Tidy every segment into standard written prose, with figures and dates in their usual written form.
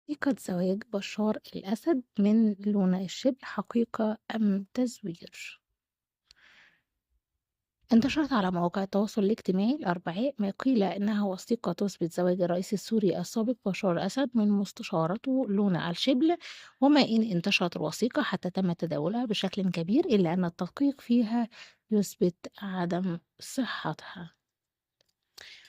حقيقة زواج بشار الأسد من لونا الشبل حقيقة أم تزوير؟ انتشرت على مواقع التواصل الاجتماعي الأربعاء ما قيل إنها وثيقة تثبت زواج الرئيس السوري السابق بشار الأسد من مستشارته لونا الشبل، وما إن انتشرت الوثيقة حتى تم تداولها بشكل كبير إلا أن التدقيق فيها يثبت عدم صحتها،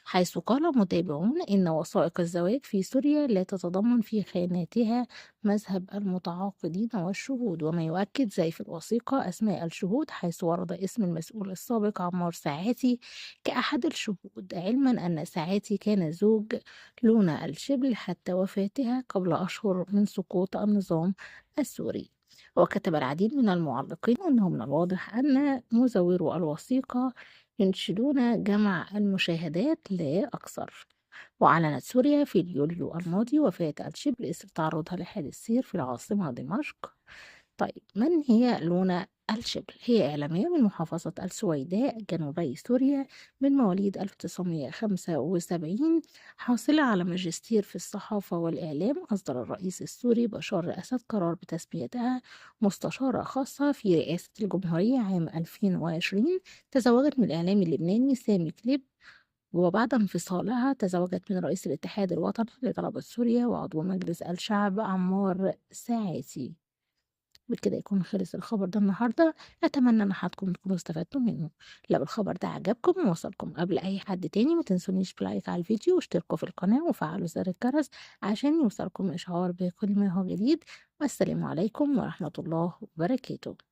حيث قال متابعون إن وثائق الزواج في سوريا لا تتضمن في خاناتها مذهب المتعاقدين والشهود، وما يؤكد زيف الوثيقة أسماء الشهود، حيث ورد اسم المسؤول السابق عمار ساعاتي كأحد الشهود، علما أن ساعاتي كان زوج لونا الشبل حتى وفاتها قبل أشهر من سقوط النظام السوري. وكتب العديد من المعلقين أنه من الواضح أن مزورو الوثيقة ينشدون جمع المشاهدات لا أكثر. وأعلنت سوريا في يوليو الماضي وفاة الشبل إثر تعرضها لحادث سير في العاصمة دمشق. طيب، من هي لونا الشبل؟ هي إعلامية من محافظة السويداء جنوبي سوريا، من مواليد 1975، حاصلة على ماجستير في الصحافة والإعلام. أصدر الرئيس السوري بشار الأسد قرار بتسميتها مستشارة خاصة في رئاسة الجمهورية عام 2020. تزوجت من الإعلامي اللبناني سامي كليب، وبعد انفصالها تزوجت من رئيس الاتحاد الوطني لطلبة سوريا وعضو مجلس الشعب عمار ساعاتي. بكده يكون خلص الخبر ده النهارده، أتمنى إن حضراتكم تكونوا استفدتوا منه. لو الخبر ده عجبكم ووصلكم قبل أي حد تاني ما تنسونيش بلايك على الفيديو واشتركوا في القناة وفعلوا زر الجرس عشان يوصلكم إشعار بكل ما هو جديد. والسلام عليكم ورحمة الله وبركاته.